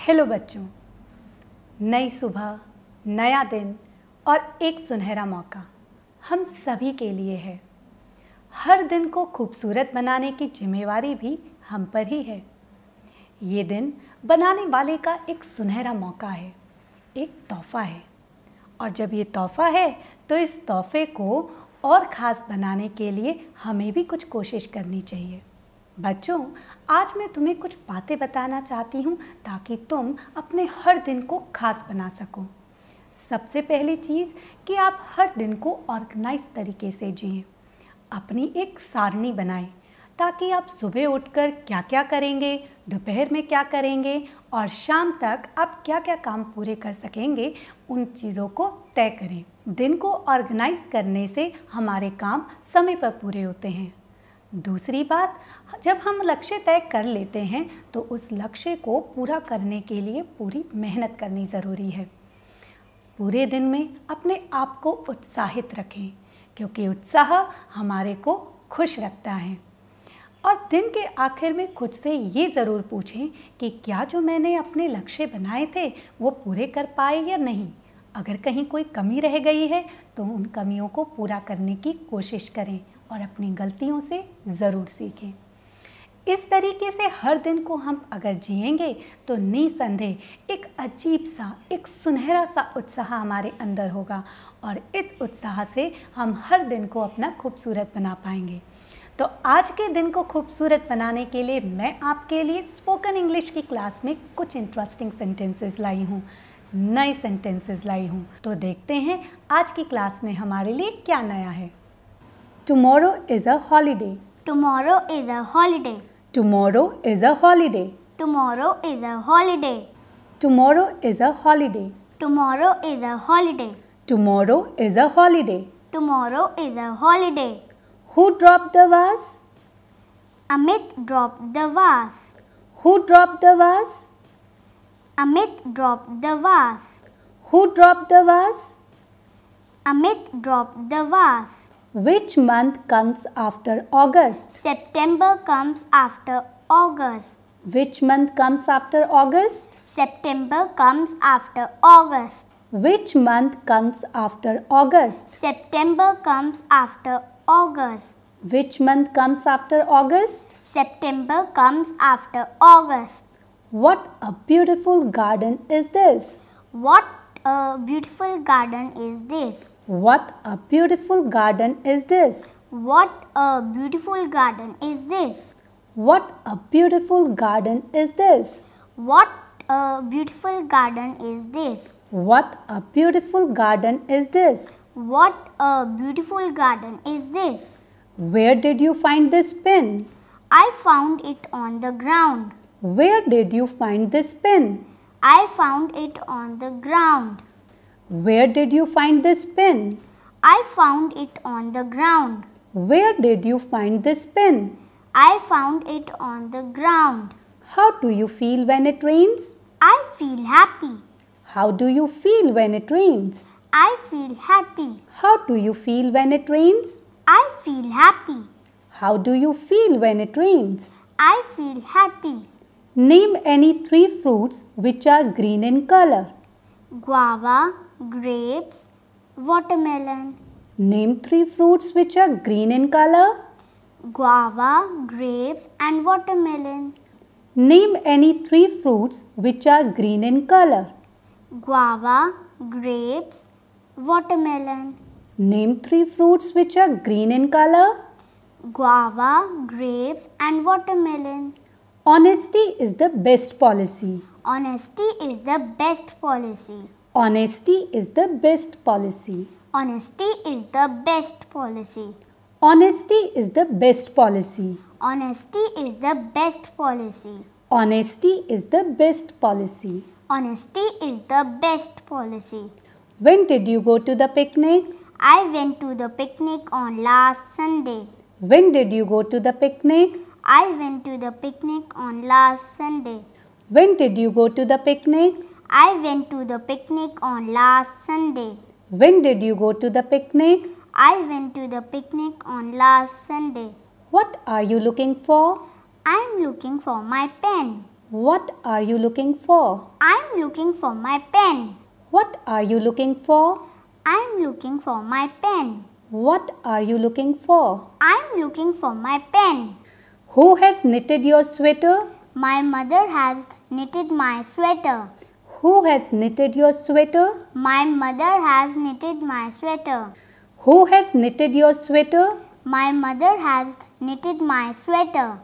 Hello बच्चों, नई सुबह, नया दिन और एक सुनहरा मौका हम सभी के लिए है। हर दिन को खूबसूरत बनाने की जिम्मेवारी भी हम पर ही है। ये दिन बनाने वाले का एक सुनहरा मौका है, एक तोहफा है। और जब ये तोहफा है तो इस तोहफे को और ख़ास बनाने के लिए हमें भी कुछ कोशिश करनी चाहिए। बच्चों, आज मैं तुम्हें कुछ बातें बताना चाहती हूँ ताकि तुम अपने हर दिन को खास बना सको। सबसे पहली चीज़ कि आप हर दिन को ऑर्गेनाइज तरीके से जिएं। अपनी एक सारणी बनाएं ताकि आप सुबह उठकर क्या क्या करेंगे, दोपहर में क्या करेंगे और शाम तक आप क्या क्या काम पूरे कर सकेंगे, उन चीज़ों को तय करें। दिन को ऑर्गेनाइज करने से हमारे काम समय पर पूरे होते हैं। दूसरी बात, जब हम लक्ष्य तय कर लेते हैं तो उस लक्ष्य को पूरा करने के लिए पूरी मेहनत करनी ज़रूरी है। पूरे दिन में अपने आप को उत्साहित रखें क्योंकि उत्साह हमारे को खुश रखता है। और दिन के आखिर में खुद से ये ज़रूर पूछें कि क्या जो मैंने अपने लक्ष्य बनाए थे वो पूरे कर पाए या नहीं। अगर कहीं कोई कमी रह गई है तो उन कमियों को पूरा करने की कोशिश करें और अपनी गलतियों से ज़रूर सीखें। इस तरीके से हर दिन को हम अगर जिएंगे तो निसंदेह एक अजीब सा, एक सुनहरा सा उत्साह हमारे अंदर होगा और इस उत्साह से हम हर दिन को अपना खूबसूरत बना पाएंगे। तो आज के दिन को खूबसूरत बनाने के लिए मैं आपके लिए स्पोकन इंग्लिश की क्लास में कुछ इंटरेस्टिंग सेंटेंसेस लाई हूँ, नए सेंटेंसेस लाई हूँ। तो देखते हैं आज की क्लास में हमारे लिए क्या नया है। Tomorrow is a holiday. Tomorrow is a holiday. Tomorrow is a holiday. Tomorrow is a holiday. Tomorrow is a holiday. Tomorrow is a holiday. Tomorrow is a holiday. Tomorrow is a holiday. Who dropped the vase? Amit dropped the vase. Who dropped the vase? Amit dropped the vase. Who dropped the vase? Amit dropped the vase. Which month comes after August? September comes after August. Which month comes after August? September comes after August. Which month comes after August? September comes after August. Which month comes after August? September comes after August. What a beautiful garden is this? What a beautiful garden is this? What a beautiful garden is this? What a beautiful garden is this? What a beautiful garden is this? What a beautiful garden is this? What a beautiful garden is this? What a beautiful garden is this? Where did you find this pen? I found it on the ground. Where did you find this pen? I found it on the ground. Where did you find this pen? I found it on the ground. Where did you find this pen? I found it on the ground. How do you feel when it rains? I feel happy. How do you feel when it rains? I feel happy. How do you feel when it rains? I feel happy. How do you feel when it rains? I feel happy. Name any 3 fruits which are green in color. Guava, grapes, watermelon. Name 3 fruits which are green in color. Guava, grapes and watermelon. Name any 3 fruits which are green in color. Guava, grapes, watermelon. Name 3 fruits which are green in color. Guava, grapes and watermelon. Honesty is the best policy. Honesty is the best policy. Honesty is the best policy. Honesty is the best policy. Honesty is the best policy. Honesty is the best policy. Honesty is the best policy. Honesty is the best policy. When did you go to the picnic? I went to the picnic on last Sunday. When did you go to the picnic? I went to the picnic on last Sunday. When did you go to the picnic? I went to the picnic on last Sunday. When did you go to the picnic? I went to the picnic on last Sunday. What are you looking for? I am looking for my pen. What are you looking for? I'm looking for my pen. What are you looking for? I'm looking for my pen. What are you looking for? I'm looking for my pen. Who has knitted your sweater? My mother has knitted my sweater. Who has knitted your sweater? My mother has knitted my sweater. Who has knitted your sweater? My mother has knitted my sweater.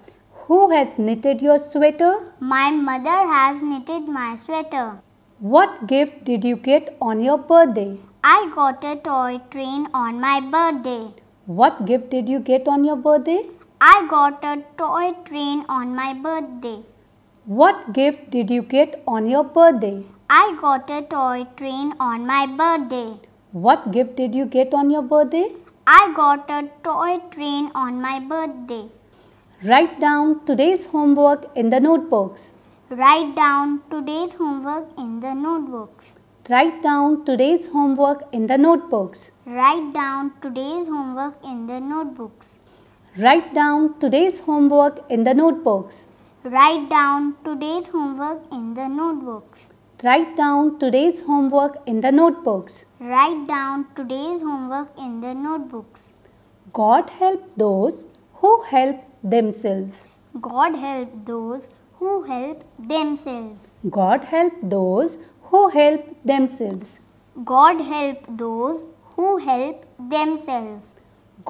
Who has knitted your sweater? My mother has knitted my sweater. What gift did you get on your birthday? I got a toy train on my birthday. What gift did you get on your birthday? I got a toy train on my birthday. What gift did you get on your birthday? I got a toy train on my birthday. What gift did you get on your birthday? I got a toy train on my birthday. Write down today's homework in the notebooks. Write down today's homework in the notebooks. Write down today's homework in the notebooks. Write down today's homework in the notebooks. Write down today's homework in the notebooks. Write down today's homework in the notebooks. Write down today's homework in the notebooks. Write down today's homework in the notebooks. God help those who help themselves. God help those who help themselves. God help those who help themselves. God help those who help themselves.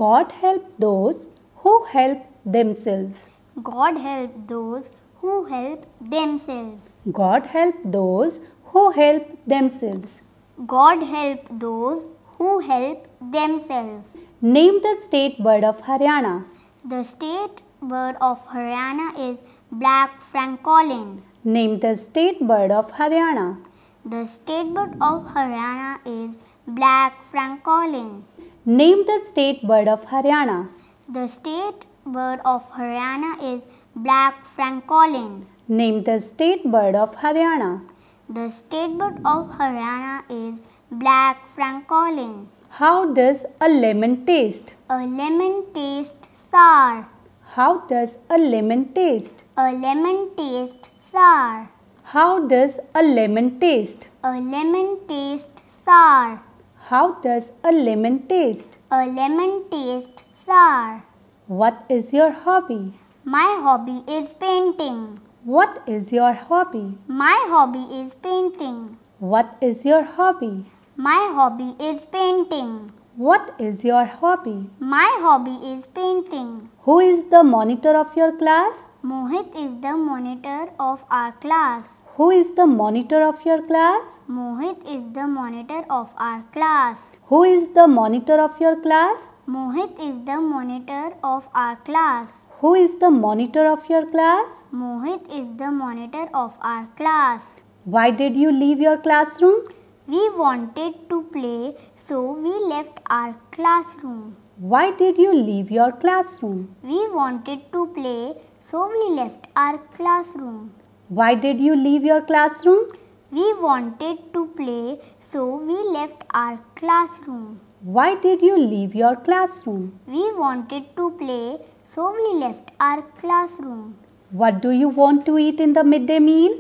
God help those who help themselves. God help those who help themselves. God help those who help themselves. God help those who help themselves. Name the state bird of Haryana. The state bird of Haryana is black francolin. Name the state bird of Haryana. The state bird of Haryana is black francolin. Name the state bird of Haryana. The state bird of Haryana is black francolin. Name the state bird of Haryana. The state bird of Haryana is black francolin. How does a lemon taste? A lemon tastes sour. How does a lemon taste? A lemon tastes sour. How does a lemon taste? A lemon tastes sour. How does a lemon taste? A lemon tastes sour. What is your hobby? My hobby is painting. What is your hobby? My hobby is painting. What is your hobby? My hobby is painting. What is your hobby? My hobby is painting. Who is the monitor of your class? Mohit is the monitor of our class. Who is the monitor of your class? Mohit is the monitor of our class. Who is the monitor of your class? Mohit is the monitor of our class. Who is the monitor of your class? Mohit is the monitor of our class. Why did you leave your classroom? We wanted to play, so we left our classroom. Why did you leave your classroom? We wanted to play, so we left our classroom. Why did you leave your classroom? We wanted to play, so we left our classroom. Why did you leave your classroom? We wanted to play, so we left our classroom. What do you want to eat in the midday meal?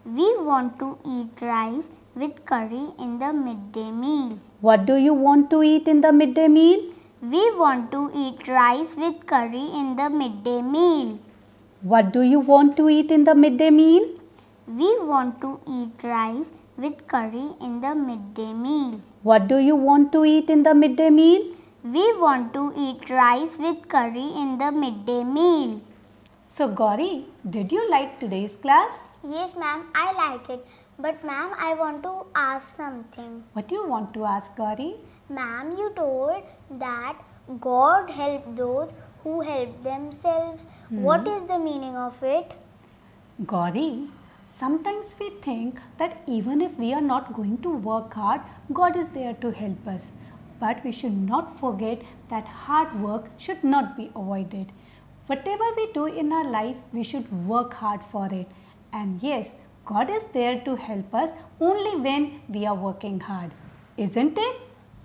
We want to eat rice with curry in the midday meal. What do you want to eat in the midday meal? We want to eat rice with curry in the midday meal. What do you want to eat in the midday meal? We want to eat rice with curry in the midday meal. What do you want to eat in the midday meal? We want to eat rice with curry in the midday meal. So Gauri, did you like today's class? Yes, ma'am, I like it. But ma'am, I want to ask something. What do you want to ask, Gauri? Ma'am, you told that God help those who help themselves. What is the meaning of it? Gauri, sometimes we think that even if we are not going to work hard, God is there to help us. But we should not forget that hard work should not be avoided. Whatever we do in our life, we should work hard for it. And yes, God is there to help us only when we are working hard. Isn't it?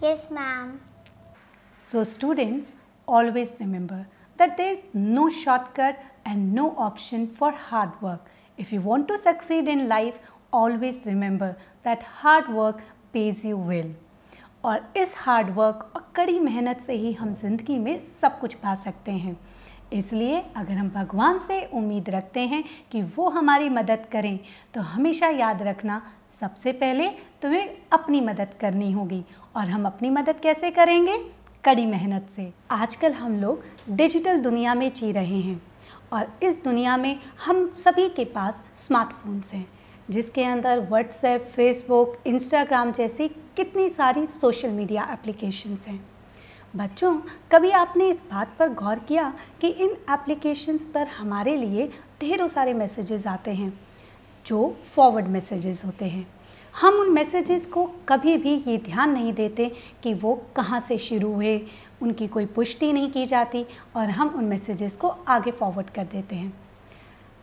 Yes, ma'am. So students, always remember that there is no shortcut and no option for hard work. If you want to succeed in life, always remember that hard work pays you well. और इस hard work और कड़ी मेहनत से ही हम जिंदगी में सब कुछ पा सकते हैं। इसलिए अगर हम भगवान से उम्मीद रखते हैं कि वो हमारी मदद करें, तो हमेशा याद रखना सबसे पहले तुम्हें अपनी मदद करनी होगी। और हम अपनी मदद कैसे करेंगे? कड़ी मेहनत से। आजकल हम लोग डिजिटल दुनिया में जी रहे हैं और इस दुनिया में हम सभी के पास स्मार्टफोन्स हैं, जिसके अंदर व्हाट्सएप, फेसबुक, इंस्टाग्राम जैसी कितनी सारी सोशल मीडिया एप्लीकेशंस हैं। बच्चों, कभी आपने इस बात पर गौर किया कि इन एप्लीकेशंस पर हमारे लिए ढेरों सारे मैसेजेस आते हैं जो फॉरवर्ड मैसेजेस होते हैं। हम उन मैसेजेस को कभी भी ये ध्यान नहीं देते कि वो कहाँ से शुरू हुए, उनकी कोई पुष्टि नहीं की जाती और हम उन मैसेजेस को आगे फॉरवर्ड कर देते हैं।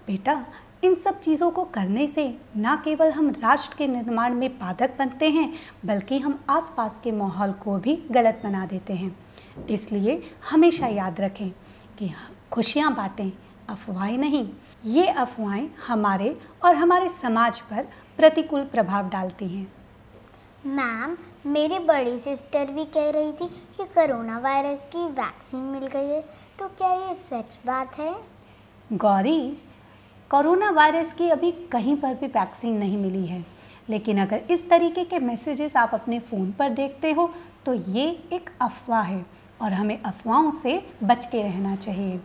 बेटा, इन सब चीज़ों को करने से ना केवल हम राष्ट्र के निर्माण में बाधक बनते हैं, बल्कि हम आसपास के माहौल को भी गलत बना देते हैं। इसलिए हमेशा याद रखें कि खुशियाँ बांटें, अफवाहें नहीं। ये अफवाहें हमारे और हमारे समाज पर प्रतिकूल प्रभाव डालती हैं। मैम, मेरी बड़ी सिस्टर भी कह रही थी कि कोरोना वायरस की वैक्सीन मिल गई है, तो क्या ये सच बात है? गौरी, कोरोना वायरस की अभी कहीं पर भी वैक्सीन नहीं मिली है, लेकिन अगर इस तरीके के मैसेजेस आप अपने फ़ोन पर देखते हो तो ये एक अफवाह है और हमें अफवाहों से बच के रहना चाहिए।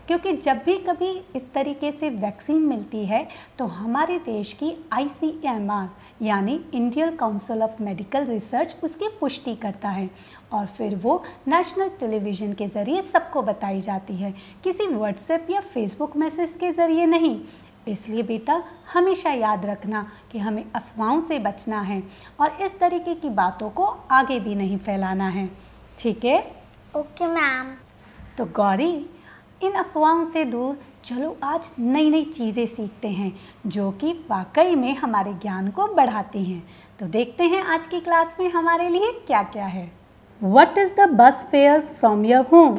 क्योंकि जब भी कभी इस तरीके से वैक्सीन मिलती है तो हमारे देश की ICMR यानी Indian council of medical research उसकी पुष्टि करता है और फिर वो नेशनल टेलीविज़न के ज़रिए सबको बताई जाती है, किसी व्हाट्सएप या फेसबुक मैसेज के ज़रिए नहीं। इसलिए बेटा, हमेशा याद रखना कि हमें अफवाहों से बचना है और इस तरीके की बातों को आगे भी नहीं फैलाना है। ठीक है? Okay ma'am. तो गौरी, इन अफवाहों से दूर चलो आज नई नई चीज़ें सीखते हैं जो कि वाकई में हमारे ज्ञान को बढ़ाती हैं। तो देखते हैं आज की क्लास में हमारे लिए क्या क्या है। What is the bus fare from your home?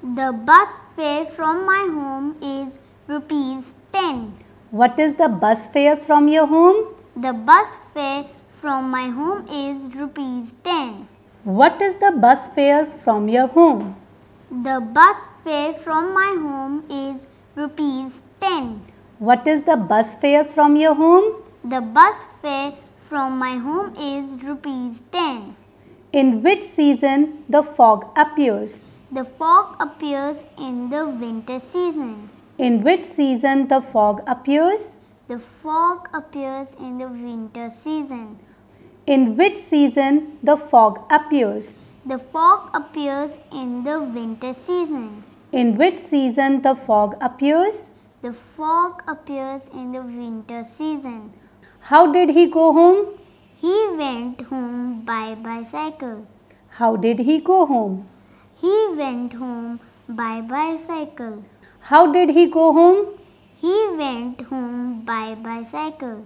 The bus fare from my home is ₹10. What is the bus fare from your home? The bus fare from my home is ₹10. What is the bus fare from your home? The bus fare from my home is ₹10. What is the bus fare from your home? The bus fare from my home is ₹10. In which season the fog appears? The fog appears in the winter season. In which season the fog appears? The fog appears in the winter season. In which season the fog appears? The fog appears in the winter season. In which season the fog appears? The fog appears in the winter season. How did he go home? He went home by bicycle. How did he go home? He went home by bicycle. How did he go home? He went home by bicycle.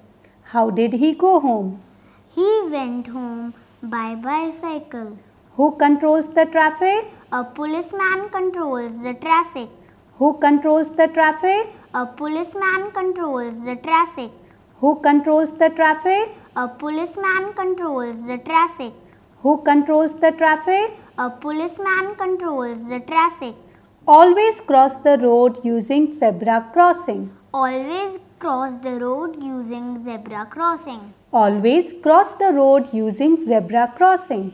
How did he go home? He went home by bicycle. Who controls the traffic? A policeman controls the traffic. Who controls the traffic? A policeman controls the traffic. Who controls the traffic? A policeman controls the traffic. Who controls the traffic? A policeman controls the traffic. Always cross the road using zebra crossing. Always cross the road using zebra crossing. Always cross the road using zebra crossing.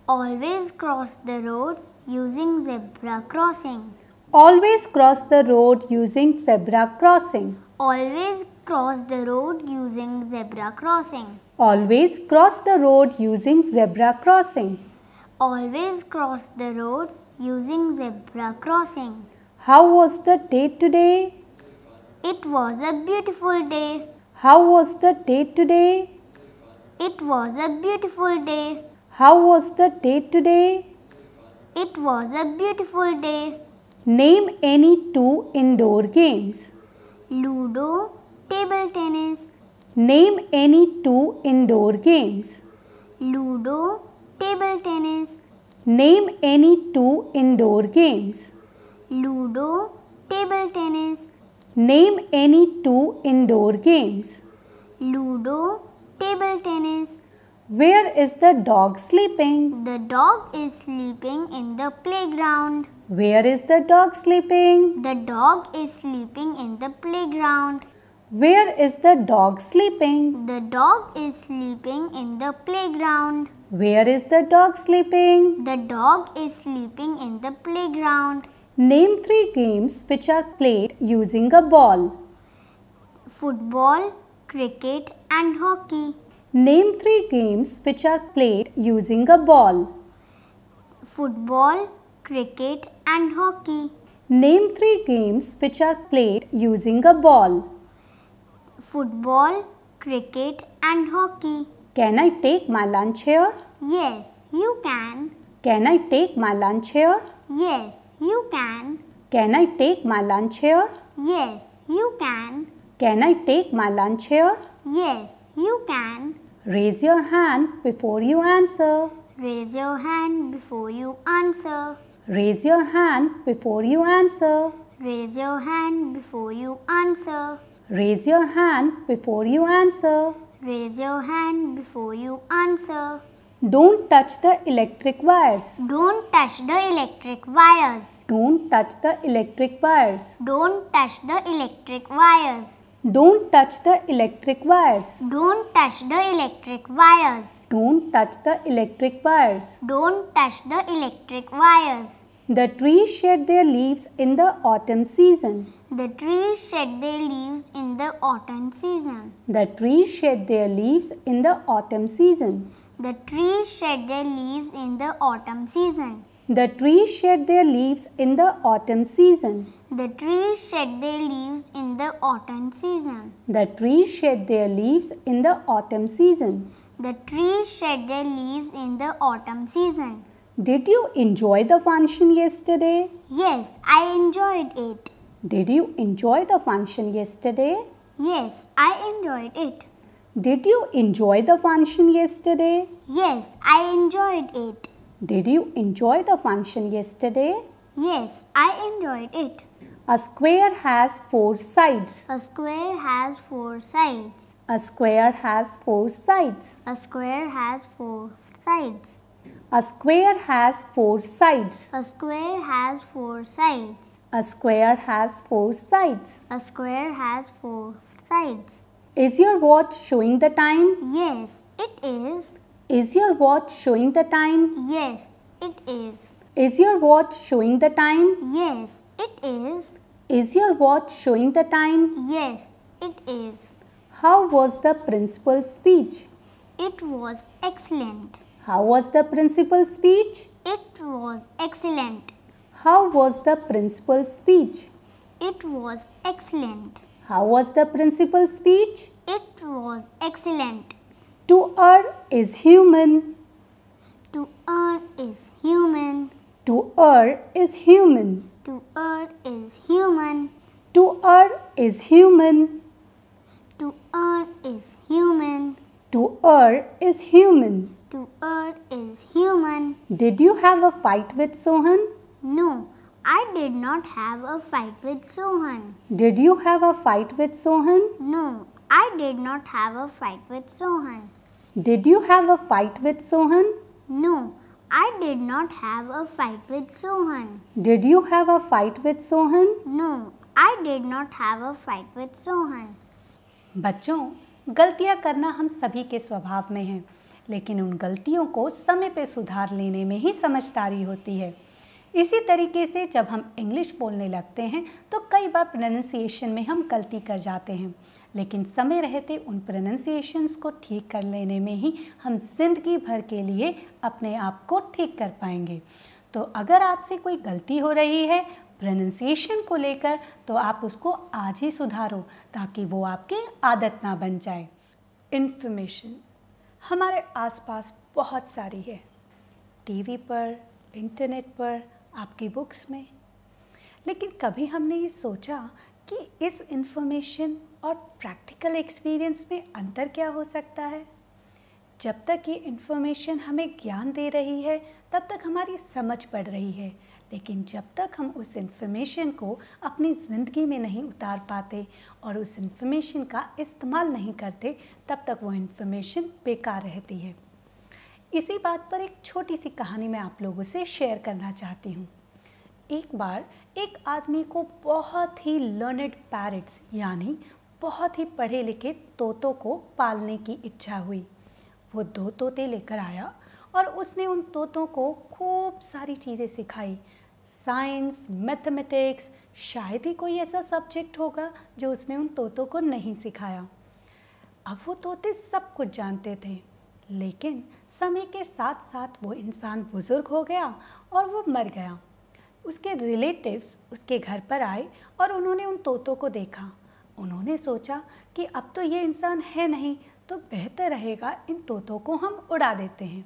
Always cross the road using zebra crossing. Always cross the road using zebra crossing. Always cross the road using zebra crossing. Always cross the road using zebra crossing. Always cross the road using zebra crossing. How was the day today? It was a beautiful day. How was the day today? It was a beautiful day. How was the day today? It was a beautiful day. Name any two indoor games. Ludo, table tennis. Name any two indoor games. Ludo, table tennis. Name any two indoor games. Ludo, table tennis. Name any two indoor games. Ludo, table tennis. Where is the dog sleeping? The dog is sleeping in the playground. Where is the dog sleeping? The dog is sleeping in the playground. Where is the dog sleeping? The dog is sleeping in the playground. Where is the dog sleeping? The dog is sleeping in the playground. Name 3 games which are played using a ball. Football, cricket and hockey. Name 3 games which are played using a ball. Football, cricket and hockey. Name 3 games which are played using a ball. Football, cricket and hockey. Can I take my lunch here? Yes, you can. Can I take my lunch here? Yes, you can. Can I take my lunch here? Yes, you can. Can I take my lunch here? Yes, you can. Raise your hand before you answer. Raise your hand before you answer. Raise your hand before you answer. Raise your hand before you answer. Raise your hand before you answer. Raise your hand before you answer. Don't touch the electric wires. Don't touch the electric wires. Don't touch the electric wires. Don't touch the electric wires. Don't touch the electric wires. Don't touch the electric wires. Don't touch the electric wires. Don't touch the electric wires. The trees shed their leaves in the autumn season. The trees shed their leaves in the autumn season. The trees shed their leaves in the autumn season. The trees shed their leaves in the autumn season. The trees shed their leaves in the autumn season. The trees shed their leaves in the autumn season. The trees shed their leaves in the autumn season. The trees shed their leaves in the autumn season. Did you enjoy the function yesterday? Yes, I enjoyed it. Did you enjoy the function yesterday? Yes, I enjoyed it. Did you enjoy the function yesterday? Yes, I enjoyed it. Did you enjoy the function yesterday? Yes, I enjoyed it. A square has 4 sides. A square has 4 sides. A square has 4 sides. A square has 4 sides. A square has 4 sides. A square has 4 sides. A square has 4 sides. A square has 4 sides. Is your watch showing the time? Yes, it is. Is your watch showing the time? Yes, it is. Is your watch showing the time? Yes, it is. Is your watch showing the time? Yes, it is. How was the principal's speech? It was excellent. How was the principal's speech? It was excellent. How was the principal's speech? It was excellent. How was the principal's speech? It was excellent. To err is human. To err is human. To err is human. To err is human. To err is human. To err is human. To err is human. To err is human. Did you have a fight with Sohan? No, I did not have a fight with Sohan. Did you have a fight with Sohan? No, I did not have a fight with Sohan. Did you have a fight with Sohan? No, I did not have a fight with Sohan. Did you have a fight with Sohan? No, I did not have a fight with Sohan. बच्चों, गलतियां करना हम सभी के स्वभाव में है, लेकिन उन गलतियों को समय पे सुधार लेने में ही समझदारी होती है। इसी तरीके से जब हम इंग्लिश बोलने लगते हैं तो कई बार प्रोनाउंसिएशन में हम गलती कर जाते हैं, लेकिन समय रहते उन प्रोनाउंसिएशंस को ठीक कर लेने में ही हम जिंदगी भर के लिए अपने आप को ठीक कर पाएंगे। तो अगर आपसे कोई गलती हो रही है प्रोनाउंसिएशन को लेकर, तो आप उसको आज ही सुधारो ताकि वो आपकी आदत ना बन जाए। इन्फॉर्मेशन हमारे आसपास बहुत सारी है, टीवी पर, इंटरनेट पर, आपकी बुक्स में, लेकिन कभी हमने ये सोचा कि इस इन्फॉर्मेशन और प्रैक्टिकल एक्सपीरियंस में अंतर क्या हो सकता है। जब तक ये इन्फॉर्मेशन हमें ज्ञान दे रही है तब तक हमारी समझ बढ़ रही है, लेकिन जब तक हम उस इन्फॉर्मेशन को अपनी ज़िंदगी में नहीं उतार पाते और उस इन्फॉर्मेशन का इस्तेमाल नहीं करते, तब तक वो इन्फॉर्मेशन बेकार रहती है। इसी बात पर एक छोटी सी कहानी मैं आप लोगों से शेयर करना चाहती हूँ। एक बार एक आदमी को बहुत ही लर्नेड पैरट्स यानी बहुत ही पढ़े लिखे तोतों को पालने की इच्छा हुई। वो 2 तोते लेकर आया और उसने उन तोतों को खूब सारी चीज़ें सिखाई। साइंस, मैथमेटिक्स, शायद ही कोई ऐसा सब्जेक्ट होगा जो उसने उन तोतों को नहीं सिखाया। अब वो तोते सब कुछ जानते थे, लेकिन समय के साथ साथ वो इंसान बुज़ुर्ग हो गया और वो मर गया। उसके रिलेटिव्स उसके घर पर आए और उन्होंने उन तोतों को देखा। उन्होंने सोचा कि अब तो ये इंसान है नहीं, तो बेहतर रहेगा इन तोतों को हम उड़ा देते हैं।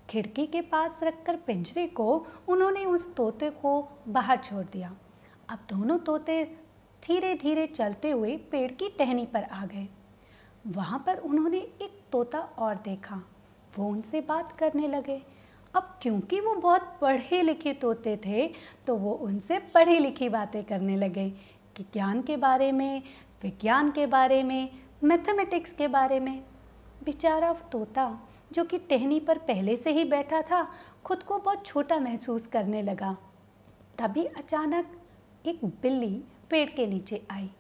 खिड़की के पास रखकर पिंजरे को उन्होंने उस तोते को बाहर छोड़ दिया। अब दोनों तोते धीरे धीरे चलते हुए पेड़ की टहनी पर आ गए। वहाँ पर उन्होंने एक तोता और देखा। वो उनसे बात करने लगे। अब क्योंकि वो बहुत पढ़े लिखे तोते थे, तो वो उनसे पढ़ी लिखी बातें करने लगे कि ज्ञान के बारे में, विज्ञान के बारे में, मैथमेटिक्स के बारे में। बेचारा तोता जो कि टहनी पर पहले से ही बैठा था, खुद को बहुत छोटा महसूस करने लगा। तभी अचानक एक बिल्ली पेड़ के नीचे आई।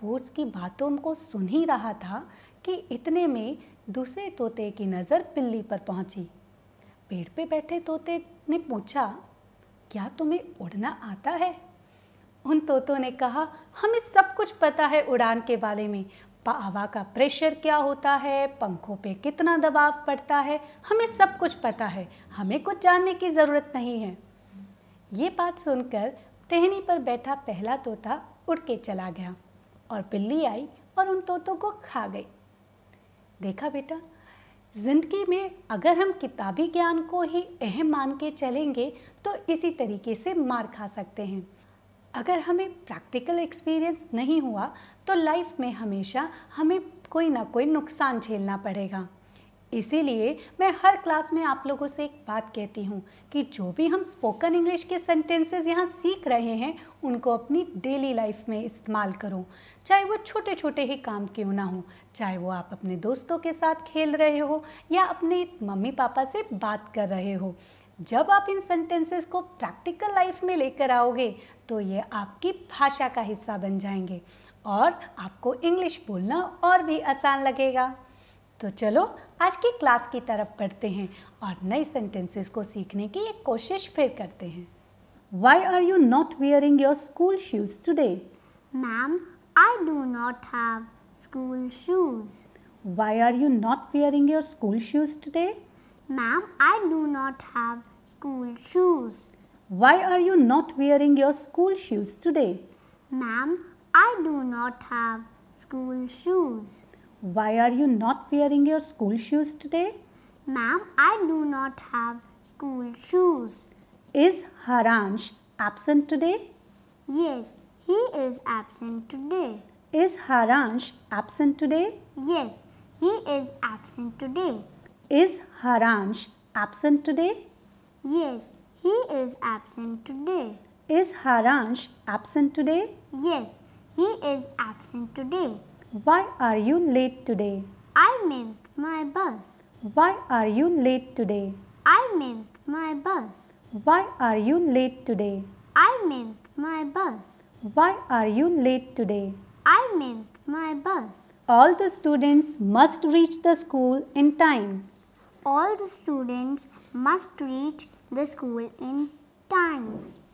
वो उसकी बातों को सुन ही रहा था कि इतने में दूसरे तोते की नज़र बिल्ली पर पहुंची। पेड़ पे बैठे तोते ने पूछा, क्या तुम्हें उड़ना आता है? उन तोतों ने कहा, हमें सब कुछ पता है उड़ान के बारे में। हवा का प्रेशर क्या होता है, पंखों पे कितना दबाव पड़ता है, हमें सब कुछ पता है, हमें कुछ जानने की ज़रूरत नहीं है। ये बात सुनकर टहनी पर बैठा पहला तोता उड़ के चला गया और बिल्ली आई और उन तोतों को खा गई। देखा बेटा, ज़िंदगी में अगर हम किताबी ज्ञान को ही अहम मान के चलेंगे तो इसी तरीके से मार खा सकते हैं। अगर हमें प्रैक्टिकल एक्सपीरियंस नहीं हुआ तो लाइफ में हमेशा हमें कोई ना कोई नुकसान झेलना पड़ेगा। इसीलिए मैं हर क्लास में आप लोगों से एक बात कहती हूँ कि जो भी हम स्पोकन इंग्लिश के सेंटेंसेस यहाँ सीख रहे हैं, उनको अपनी डेली लाइफ में इस्तेमाल करो। चाहे वो छोटे छोटे ही काम क्यों ना हो, चाहे वो आप अपने दोस्तों के साथ खेल रहे हो या अपने मम्मी पापा से बात कर रहे हो। जब आप इन सेंटेंसेस को प्रैक्टिकल लाइफ में लेकर आओगे तो ये आपकी भाषा का हिस्सा बन जाएंगे और आपको इंग्लिश बोलना और भी आसान लगेगा। तो चलो आज की क्लास की तरफ बढ़ते हैं और नए सेंटेंसेस को सीखने की एक कोशिश फिर करते हैं। Why are you not wearing your school shoes today? Ma'am, I do not have school shoes. Why are you not wearing your school shoes today? Ma'am, I do not have school shoes. Why are you not wearing your school shoes today? Ma'am, I do not have school shoes. Why are you not wearing your school shoes today? Ma'am, I do not have school shoes. Is Haransh absent today? Yes, he is absent today. Is Haransh absent today? Yes, he is absent today. Is Haransh absent today? Yes, he is absent today. Is Haransh absent today? Yes, he is absent today. Why are you late today? I missed my bus. Why are you late today? I missed my bus. Why are you late today? I missed my bus. Why are you late today? I missed my bus. All the students must reach the school in time. All the students must reach the school in time.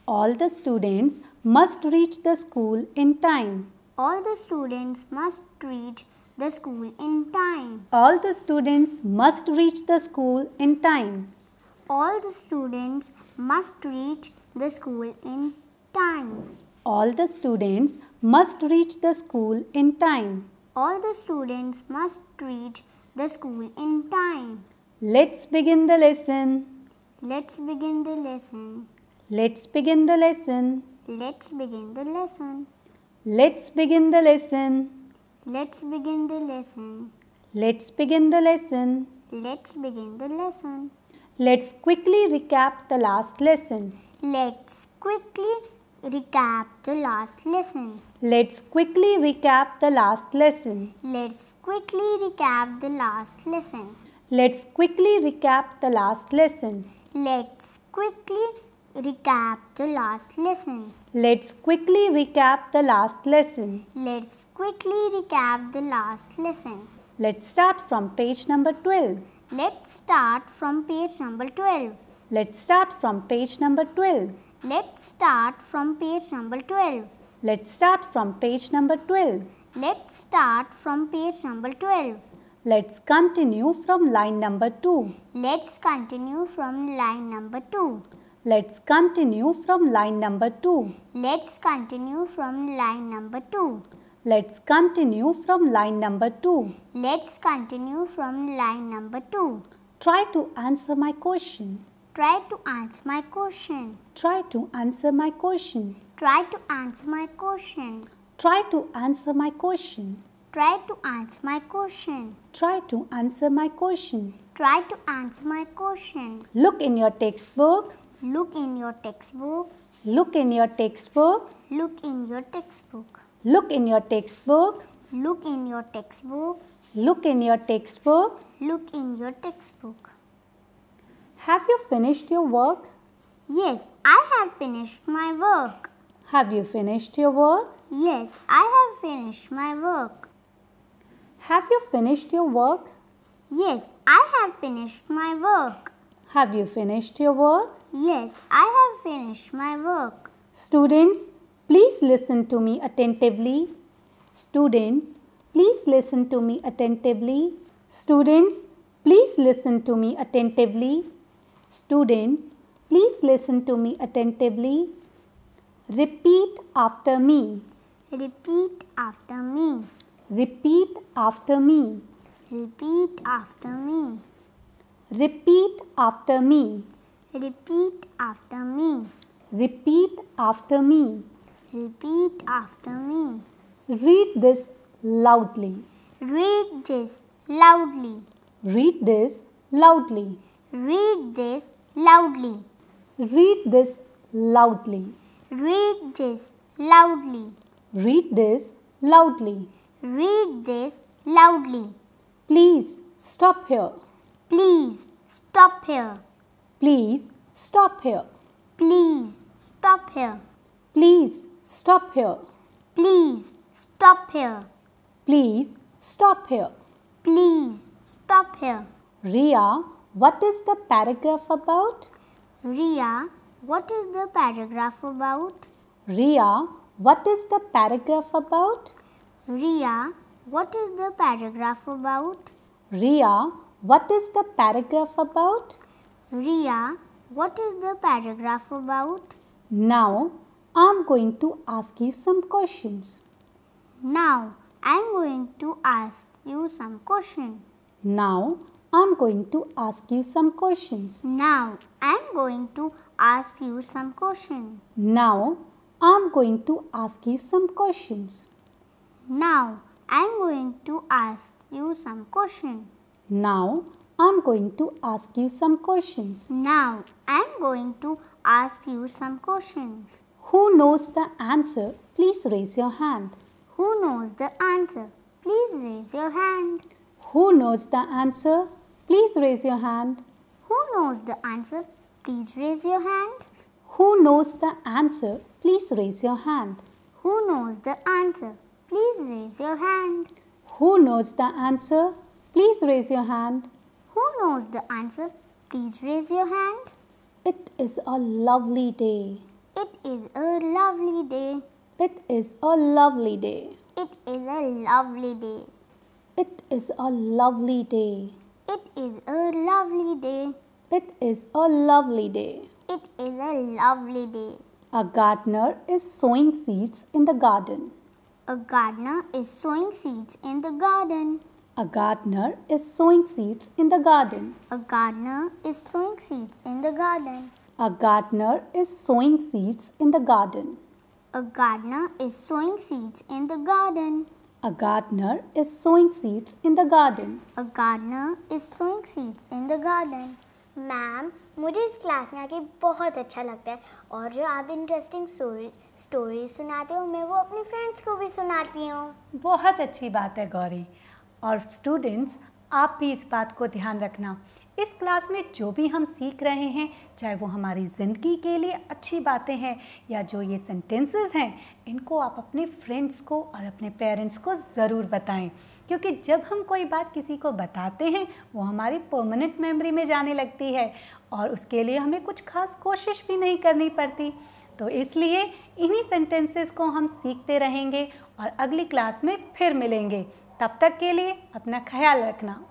All the students must reach the school in time. All the students must reach the school in time. All the students must reach the school in time. All the students must reach the school in time. All the students must reach the school in time. All the students must reach the school in time. Let's begin the lesson. Let's begin the lesson. Let's begin the lesson. Let's begin the lesson. Let's begin the lesson. Let's begin the lesson. Let's begin the lesson. Let's begin the lesson. Let's quickly recap the last lesson. Let's quickly recap the last lesson. Let's quickly recap the last lesson. Let's quickly recap the last lesson. Let's quickly recap the last lesson. Let's quickly recap the last lesson. Let's quickly recap the last lesson. Let's quickly recap the last lesson. Let's start from page number 12. Let's start from page number 12. Let's start from page number 12. Let's start from page number 12. Let's start from page number 12. Let's start from page number 12. Let's continue from line number 2. Let's continue from line number 2. Let's continue from line number 2. Let's continue from line number 2. Let's continue from line number 2. Let's continue from line number 2. Try to answer my question. Try to answer my question. Try to answer my question. Try to answer my question. Try to answer my question. Try to answer my question. Try to answer my question. Try to answer my question. Look in your textbook. Look in your textbook. Look in your textbook. Look in your textbook. Look in your textbook. Look in your textbook. Look in your textbook. Look in your textbook. Have you finished your work? Yes, I have finished my work. Have you finished your work? Yes, I have finished my work. Have you finished your work? Yes, I have finished my work. Have you finished your work? Yes, I have finished my work. Students, please listen to me attentively. Students, please listen to me attentively. Students, please listen to me attentively. Students, please listen to me attentively. Repeat after me. Repeat after me. Repeat after me. Repeat after me. Repeat after me. Repeat after me. Repeat after me. Repeat after me. Read this loudly. Read this loudly. Read this loudly. Read this loudly. Read this loudly. Read this loudly. Read this loudly. Read this loudly. Please stop here. Please stop here. Please stop here. Please stop here. Please stop here. Please stop here. Please stop here. Please stop here. Ria, what is the paragraph about? Ria, what is the paragraph about? Ria, what is the paragraph about? Ria, what is the paragraph about? Ria, what is the paragraph about? Ria, what is the paragraph about? Now, I'm going to ask you some questions. Now, I'm going to ask you some questions. Now, I'm going to ask you some questions. Now, I'm going to ask you some questions. Now, I'm going to ask you some questions. Now, I'm going to ask you some questions. Now, I'm going to ask you some questions. Now, I'm going to ask you some questions. Who knows the answer? Please raise your hand. Who knows the answer? Please raise your hand. Who knows the answer? Please raise your hand. Who knows the answer? Please raise your hand. Who knows the answer? Please raise your hand. Who knows the answer? Please raise your hand. Who knows the answer? Please raise your hand. Who knows the answer? Please raise your hand. It is a lovely day. It is a lovely day. It is a lovely day. It is a lovely day. It is a lovely day. It is a lovely day. It is a lovely day. It is a lovely day. A gardener is sowing seeds in the garden. A gardener is sowing seeds in the garden. A gardener is sowing seeds in the garden. A gardener is sowing seeds in the garden. A gardener is sowing seeds in the garden. A gardener is sowing seeds in the garden. A gardener is sowing seeds in the garden. A gardener is sowing seeds in the garden. Ma'am, मुझे इस class में आके बहुत अच्छा लगता है और जो आप इंटरेस्टिंग स्टोरी सुनाते हो मैं वो अपने फ्रेंड्स को भी सुनाती हूँ। बहुत अच्छी बात है गौरी। और स्टूडेंट्स, आप भी इस बात को ध्यान रखना, इस क्लास में जो भी हम सीख रहे हैं, चाहे वो हमारी ज़िंदगी के लिए अच्छी बातें हैं या जो ये सेंटेंसेस हैं, इनको आप अपने फ्रेंड्स को और अपने पेरेंट्स को ज़रूर बताएं, क्योंकि जब हम कोई बात किसी को बताते हैं वो हमारी परमानेंट मेमोरी में जाने लगती है और उसके लिए हमें कुछ खास कोशिश भी नहीं करनी पड़ती। तो इसलिए इन्हीं सेंटेंसेस को हम सीखते रहेंगे और अगली क्लास में फिर मिलेंगे। तब तक के लिए अपना ख्याल रखना।